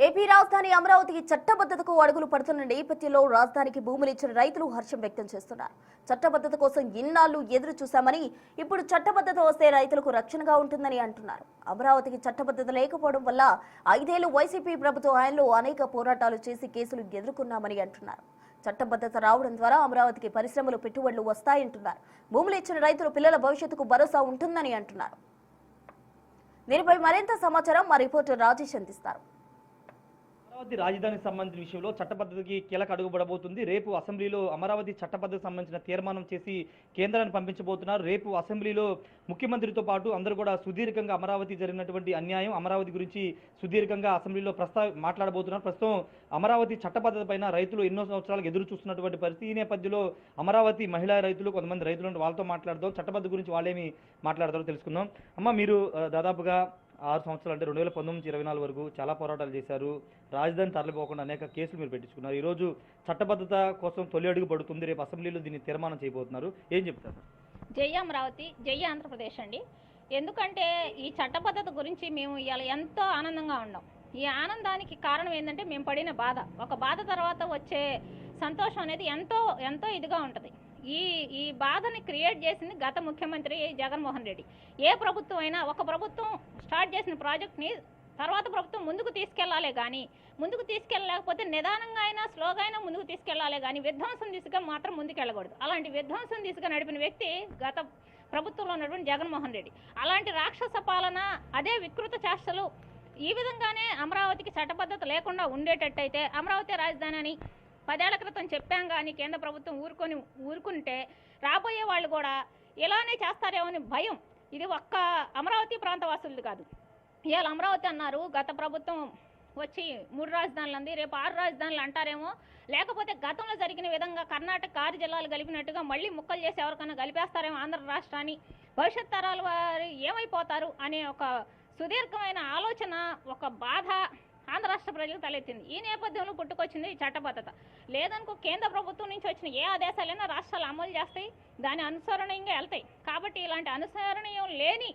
AP రాజధాని అమరావతికి చట్టబద్ధతకు అడుగులు పడుతున్న నేపథ్యంలో రాజధానికి భూములు ఇచ్చిన రైతులు హర్షం వ్యక్తం చేస్తున్నారు. చట్టబద్ధత కోసం ఇన్నాళ్లు ఎదురు చూశామని, ఇప్పుడు చట్టబద్ధత వస్తే రైతులకు రక్షణగా ఉంటుందని అంటున్నారు. అమరావతికి చట్టబద్ధత లేకపోవడం వల్ల 5 ఏళ్లు వైసీపీ ప్రభుత్వ హయాంలో అనేక పోరాటాలు చేసి కేసులు ఎదుర్కొన్నామని అంటున్నారు. చట్టబద్ధత రావడం ద్వారా అమరావతికి పరిశ్రమలు, పెట్టుబడులు వస్తాయంటున్నారు. భూములు ఇచ్చిన రైతుల పిల్లల భవిష్యత్తుకు భరోసా ఉంటుందని అంటున్నారు. దీనిపై మరింత సమాచారం మా రిపోర్టర్ రాజేష్ అందిస్తారు. అమరావతి రాజధానికి సంబంధించిన విషయంలో చట్టబద్ధతకి కీలక అడుగుపడబోతుంది. రేపు అసెంబ్లీలో అమరావతి చట్టబద్ధతకు సంబంధించిన తీర్మానం చేసి కేంద్రాన్ని పంపించబోతున్నారు. రేపు అసెంబ్లీలో ముఖ్యమంత్రితో పాటు అందరూ కూడా సుదీర్ఘంగా అమరావతి జరిగినటువంటి అన్యాయం, అమరావతి గురించి సుదీర్ఘంగా అసెంబ్లీలో మాట్లాడబోతున్నారు. ప్రస్తుతం అమరావతి చట్టబద్ధత పైన రైతులు ఎన్నో సంవత్సరాలకు ఎదురు చూస్తున్నటువంటి పరిస్థితి. ఈ నేపథ్యంలో అమరావతి మహిళా రైతులు, కొంతమంది రైతులు వాళ్ళతో మాట్లాడదాం. చట్టబద్ధత గురించి వాళ్ళేమి మాట్లాడతారో తెలుసుకుందాం. అమ్మ, మీరు దాదాపుగా 6 సంవత్సరాలు అంటే 2019-24 వరకు చాలా పోరాటాలు చేశారు. రాజధాని తరలిపోకుండా అనేక కేసులు మీరు పెట్టించుకున్నారు. ఈరోజు చట్టబద్ధత కోసం తొలి అడుగు పడుతుంది. రేపు అసెంబ్లీలో దీన్ని తీర్మానం చేయబోతున్నారు. ఏం చెప్తారు? జై అమరావతి, జై ఆంధ్రప్రదేశ్ అండి. ఎందుకంటే ఈ చట్టబద్ధత గురించి మేము ఇవాళ ఎంతో ఆనందంగా ఉన్నాం. ఈ ఆనందానికి కారణం ఏంటంటే మేము పడిన బాధ, ఒక బాధ తర్వాత వచ్చే సంతోషం అనేది ఎంతో ఎంతో ఇదిగా ఉంటుంది. ఈ బాధని క్రియేట్ చేసింది గత ముఖ్యమంత్రి జగన్మోహన్ రెడ్డి. ఏ ప్రభుత్వం అయినా ఒక ప్రభుత్వం స్టార్ట్ చేసిన ప్రాజెక్ట్ని తర్వాత ప్రభుత్వం ముందుకు తీసుకెళ్లాలే కానీ, ముందుకు తీసుకెళ్ళలేకపోతే నిదానంగా అయినా స్లోగా అయినా ముందుకు తీసుకెళ్లాలే కానీ విధ్వంసం దిశగా మాత్రం ముందుకు వెళ్ళకూడదు. అలాంటి విధ్వంసం దిశగా నడిపిన వ్యక్తి గత ప్రభుత్వంలో ఉన్నటువంటి జగన్మోహన్ రెడ్డి. అలాంటి రాక్షస పాలన, అదే వికృత చేష్టలు, ఈ విధంగానే అమరావతికి చట్టబద్ధత లేకుండా ఉండేటట్టయితే అమరావతి రాజధాని అని 10 ఏళ్ల క్రితం చెప్పాం కానీ కేంద్ర ప్రభుత్వం ఊరుకుంటే రాబోయే వాళ్ళు కూడా ఇలానే చేస్తారేమో అని భయం. ఇది ఒక్క అమరావతి ప్రాంతవాసులది కాదు. ఇవాళ అమరావతి అన్నారు, గత ప్రభుత్వం వచ్చి 3 రాజధానులు అంది, రేపు 6 రాజధానులు అంటారేమో. లేకపోతే గతంలో జరిగిన విధంగా కర్ణాటక 6 జిల్లాలు కలిపినట్టుగా మళ్ళీ ముక్కలు చేసి ఎవరికైనా కలిపేస్తారేమో ఆంధ్ర రాష్ట్రాన్ని. భవిష్యత్ తరాల వారు ఏమైపోతారు అనే ఒక సుదీర్ఘమైన ఆలోచన, ఒక బాధ ఆంధ్ర రాష్ట్ర ప్రజలకు తలెత్తింది. ఈ నేపథ్యంలో పుట్టుకొచ్చింది ఈ చట్టబద్ధత. లేదనుకో కేంద్ర ప్రభుత్వం నుంచి వచ్చిన ఏ ఆదేశాలైనా రాష్ట్రాలు అమలు చేస్తాయి, దాని అనుసరణీయంగా వెళ్తాయి. కాబట్టి ఇలాంటి అనుసరణీయం లేని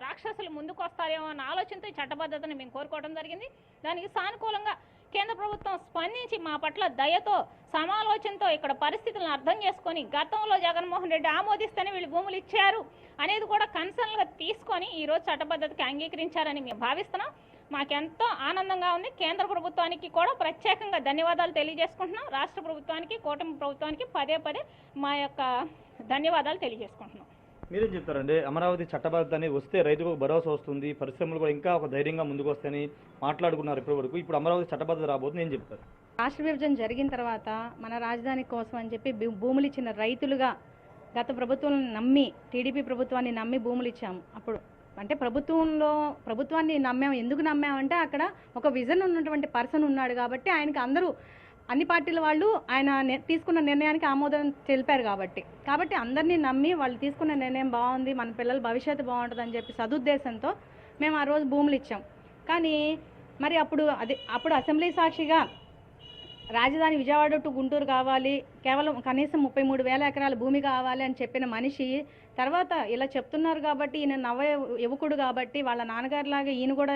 రాక్షసులు ముందుకు వస్తారేమో అన్న ఆలోచనతో ఈ చట్టబద్ధతను మేము కోరుకోవడం జరిగింది. దానికి సానుకూలంగా కేంద్ర ప్రభుత్వం స్పందించి మా పట్ల దయతో, సమాలోచనతో ఇక్కడ పరిస్థితులను అర్థం చేసుకొని, గతంలో జగన్మోహన్ రెడ్డి ఆమోదిస్తేనే వీళ్ళు భూములు ఇచ్చారు అనేది కూడా కన్సర్న్గా తీసుకొని ఈరోజు చట్టబద్ధతకి అంగీకరించారని మేము భావిస్తున్నాం. మాకెంతో ఆనందంగా ఉంది. కేంద్ర ప్రభుత్వానికి కూడా ప్రత్యేకంగా ధన్యవాదాలు తెలియజేసుకుంటున్నాం. రాష్ట్ర ప్రభుత్వానికి, కూటమి ప్రభుత్వానికి పదే మా యొక్క ధన్యవాదాలు తెలియజేసుకుంటున్నాం. మీరేం చెప్తారండి? అమరావతి చట్టబద్ధత అనేది వస్తే రైతుకు భరోసా వస్తుంది, పరిశ్రమలు కూడా ఇంకా ఒక ధైర్యంగా ముందుకు వస్తాయని మాట్లాడుకున్నారు ఇప్పటి వరకు. ఇప్పుడు అమరావతి చట్టబద్ధత రాబోతుంది, ఏం చెప్తారు? రాష్ట్ర విభజన జరిగిన తర్వాత మన రాజధాని కోసం అని చెప్పి భూములు ఇచ్చిన రైతులుగా గత ప్రభుత్వం నమ్మి, టీడీపీ ప్రభుత్వాన్ని నమ్మి భూములు ఇచ్చాము. అప్పుడు అంటే ప్రభుత్వాన్ని నమ్మాము. ఎందుకు నమ్మామంటే అక్కడ ఒక విజన్ ఉన్నటువంటి పర్సన్ ఉన్నాడు కాబట్టి, ఆయనకి అందరూ అన్ని పార్టీల వాళ్ళు ఆయన తీసుకున్న నిర్ణయానికి ఆమోదం తెలిపారు కాబట్టి అందరినీ నమ్మి వాళ్ళు తీసుకున్న నిర్ణయం బాగుంది, మన పిల్లల భవిష్యత్తు బాగుంటుందని చెప్పి సదుద్దేశంతో మేము ఆ రోజు భూములు ఇచ్చాం. కానీ మరి అప్పుడు అసెంబ్లీ సాక్షిగా రాజధాని విజయవాడ టు గుంటూరు కావాలి, కేవలం కనీసం 33,000 ఎకరాల భూమి కావాలి అని చెప్పిన మనిషి తర్వాత ఇలా చెప్తున్నారు కాబట్టి, ఈయన నవ యువకుడు కాబట్టి వాళ్ళ నాన్నగారిలాగా ఈయన కూడా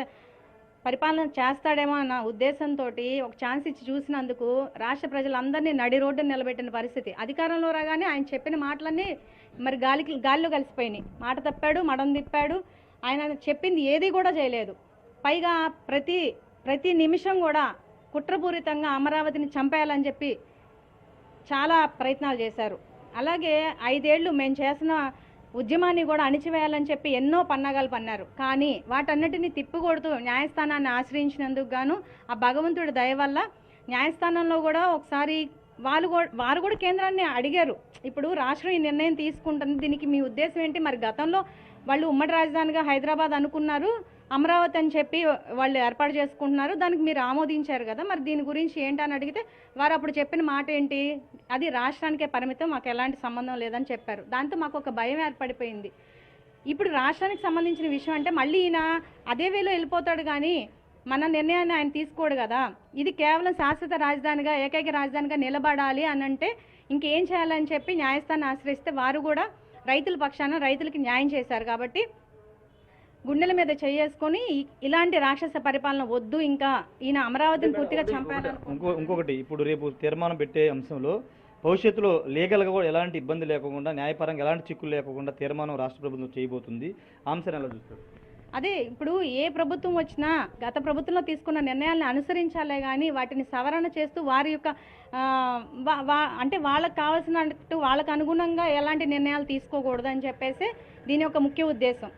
పరిపాలన చేస్తాడేమో అన్న ఉద్దేశంతో ఒక ఛాన్స్ ఇచ్చి చూసినందుకు రాష్ట్ర ప్రజలందరినీ నడి రోడ్డుని నిలబెట్టిన పరిస్థితి. అధికారంలో రాగానే ఆయన చెప్పిన మాటలన్నీ మరి గాలిలో కలిసిపోయినాయి. మాట తప్పాడు, మడం తిప్పాడు. ఆయన చెప్పింది ఏది కూడా చేయలేదు. పైగా ప్రతి నిమిషం కూడా కుట్రపూరితంగా అమరావతిని చంపేయాలని చెప్పి చాలా ప్రయత్నాలు చేశారు. అలాగే 5 ఏళ్లు మేము చేసిన ఉద్యమాన్ని కూడా అణిచివేయాలని చెప్పి ఎన్నో పన్నాగాలు పన్నారు. కానీ వాటన్నిటిని తిప్పికొడుతూ న్యాయస్థానాన్ని ఆశ్రయించినందుకు గాను ఆ భగవంతుడి దయ వల్ల న్యాయస్థానంలో కూడా ఒకసారి వారు కూడా కేంద్రాన్ని అడిగారు, ఇప్పుడు రాష్ట్రం ఈ నిర్ణయం తీసుకుంటుంది, దీనికి మీ ఉద్దేశం ఏంటి? మరి గతంలో వాళ్ళు ఉమ్మడి రాజధానిగా హైదరాబాద్ అనుకున్నారు, అమరావతి అని చెప్పి వాళ్ళు ఏర్పాటు చేసుకుంటున్నారు, దానికి మీరు ఆమోదించారు కదా, మరి దీని గురించి ఏంటని అడిగితే వారు అప్పుడు చెప్పిన మాట ఏంటి? అది రాష్ట్రానికే పరిమితం, మాకు ఎలాంటి సంబంధం లేదని చెప్పారు. దాంతో మాకు ఒక భయం ఏర్పడిపోయింది. ఇప్పుడు రాష్ట్రానికి సంబంధించిన విషయం అంటే మళ్ళీ ఈయన అదే వేలో వెళ్ళిపోతాడు కానీ మన నిర్ణయాన్ని ఆయన తీసుకోడు కదా. ఇది కేవలం శాశ్వత రాజధానిగా, ఏకైక రాజధానిగా నిలబడాలి అని అంటే ఇంకేం చేయాలని చెప్పి న్యాయస్థానాన్ని ఆశ్రయిస్తే వారు కూడా రైతుల పక్షాన రైతులకి న్యాయం చేశారు. కాబట్టి గుండెల మీద చేసుకొని ఇలాంటి రాక్షస పరిపాలన వద్దు, ఇంకా ఈయన అమరావతిని పూర్తిగా చంపాలని. ఇంకొకటి ఇప్పుడు రేపు తీర్మానం పెట్టే అంశంలో భవిష్యత్తులో లీగల్గా కూడా ఎలాంటి ఇబ్బంది లేకుండా, న్యాయపరంగా ఎలాంటి చిక్కులు లేకుండా తీర్మానం రాష్ట్ర ప్రభుత్వం చేయబోతుంది. ఆ అంశాన్ని ఎలా చూస్తారు? అదే ఇప్పుడు ఏ ప్రభుత్వం వచ్చినా గత ప్రభుత్వంలో తీసుకున్న నిర్ణయాలను అనుసరించాలే కానీ వాటిని సవరణ చేస్తూ వారి యొక్క అంటే వాళ్ళకి కావాల్సినట్టు వాళ్ళకు అనుగుణంగా ఎలాంటి నిర్ణయాలు తీసుకోకూడదు అని చెప్పేసి దీని యొక్క ముఖ్య ఉద్దేశం.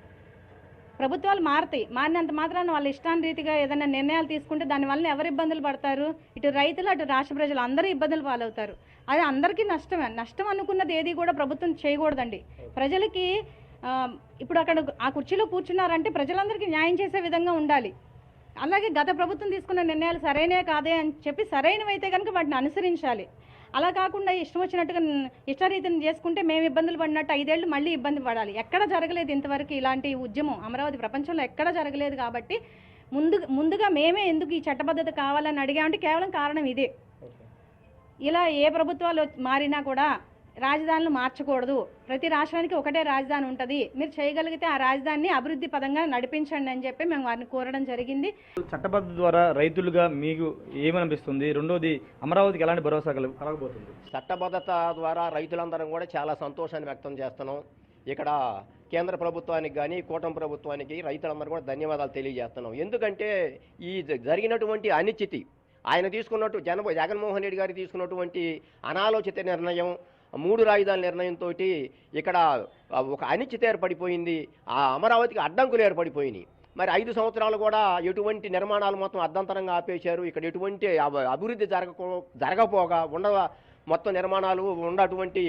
ప్రభుత్వాలు మారుతాయి, మారినంత మాత్రాన వాళ్ళ ఇష్టానురీతిగా ఏదైనా నిర్ణయాలు తీసుకుంటే దానివల్ల ఎవరు ఇబ్బందులు పడతారు? ఇటు రైతులు అటు రాష్ట్ర ప్రజలు అందరూ ఇబ్బందులు పాలవుతారు. అది అందరికీ నష్టమే. నష్టం అనుకున్నది ఏది కూడా ప్రభుత్వం చేయకూడదండి. ప్రజలకి ఇప్పుడు అక్కడ ఆ కుర్చీలో కూర్చున్నారంటే ప్రజలందరికీ న్యాయం చేసే విధంగా ఉండాలి. అలాగే గత ప్రభుత్వం తీసుకున్న నిర్ణయాలు సరైనవే కాదే అని చెప్పి సరైనవైతే కనుక వాటిని అనుసరించాలి. అలా కాకుండా ఇష్టం వచ్చినట్టుగా ఇష్టరీతిని చేసుకుంటే మేము ఇబ్బందులు పడినట్టు 5 ఏళ్ళు మళ్ళీ ఇబ్బంది పడాలి. ఎక్కడ జరగలేదు ఇంతవరకు ఇలాంటి ఉద్యమం అమరావతి ప్రపంచంలో ఎక్కడ జరగలేదు. కాబట్టి ముందుగా మేమే ఎందుకు ఈ చట్టబద్ధత కావాలని అడిగామంటే కేవలం కారణం ఇదే. ఇలా ఏ ప్రభుత్వాలు మారినా కూడా రాజధానులు మార్చకూడదు, ప్రతి రాష్ట్రానికి ఒకటే రాజధాని ఉంటుంది, మీరు చేయగలిగితే ఆ రాజధానిని అభివృద్ధి పదంగా నడిపించండి అని చెప్పి మేము వారిని కోరడం జరిగింది. చట్టబద్ధత ద్వారా రైతులుగా మీకు ఏమనిపిస్తుంది? రెండోది అమరావతికి ఎలాంటి భరోసా కలగబోతుంది? చట్టబద్ధత ద్వారా రైతులందరం కూడా చాలా సంతోషాన్ని వ్యక్తం చేస్తున్నాం. ఇక్కడ కేంద్ర ప్రభుత్వానికి కానీ కూటమి ప్రభుత్వానికి రైతులందరూ కూడా ధన్యవాదాలు తెలియజేస్తున్నాం. ఎందుకంటే ఈ జరిగినటువంటి అనిశ్చితి ఆయన తీసుకున్నట్టు జగన్మోహన్ రెడ్డి గారు తీసుకున్నటువంటి అనాలోచిత నిర్ణయం, 3 రాజధానుల నిర్ణయంతో ఇక్కడ ఒక అనిశ్చితి ఏర్పడిపోయింది. ఆ అమరావతికి అడ్డంకులు ఏర్పడిపోయినాయి. మరి 5 సంవత్సరాలు కూడా ఎటువంటి నిర్మాణాలు మొత్తం అర్ధంతరంగా ఆపేశారు. ఇక్కడ ఎటువంటి అభివృద్ధి జరగపోగా మొత్తం నిర్మాణాలు ఉన్నటువంటి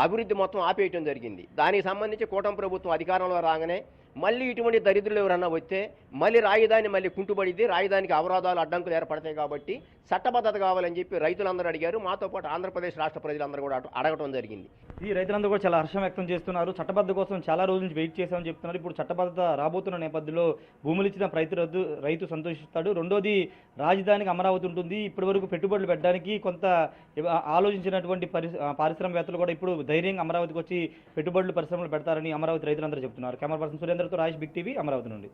అభివృద్ధి మొత్తం ఆపేయటం జరిగింది. దానికి సంబంధించి కూటమి ప్రభుత్వం అధికారంలో రాగానే మళ్ళీ ఇటువంటి దరిద్రులు ఎవరన్నా వస్తే మళ్ళీ రాజధాని మళ్ళీ కుంటుబడిద్ది, రాజధానికి అవరోధాలు అడ్డంకులు ఏర్పడతాయి. కాబట్టి చట్టబద్ధత కావాలని చెప్పి రైతులందరూ అడిగారు. మాతో పాటు ఆంధ్రప్రదేశ్ రాష్ట్ర ప్రజలందరూ కూడా అడగటం జరిగింది. ఈ రైతులందరూ కూడా చాలా హర్షం వ్యక్తం చేస్తున్నారు. చట్టబద్ధత కోసం చాలా రోజుల నుంచి వెయిట్ చేశామని చెప్తున్నారు. ఇప్పుడు చట్టబద్ధత రాబోతున్న నేపథ్యంలో భూములు ఇచ్చిన రైతు సంతోషిస్తాడు. రెండోది రాజధానికి అమరావతి ఉంటుంది. ఇప్పటి వరకు పెట్టుబడులు పెట్టడానికి కొంత ఆలోచించినటువంటి పారిశ్రామికవేత్తలు కూడా ఇప్పుడు ధైర్యంగా అమరావతికి వచ్చి పెట్టుబడులు పరిశ్రమలు పెడతారని అమరావతి రైతులందరూ చెప్తున్నారు. కెమెరా పర్సన్ సురేంద్రతో రాజేష్, బిగ్ టీవీ, అమరావతి నుండి.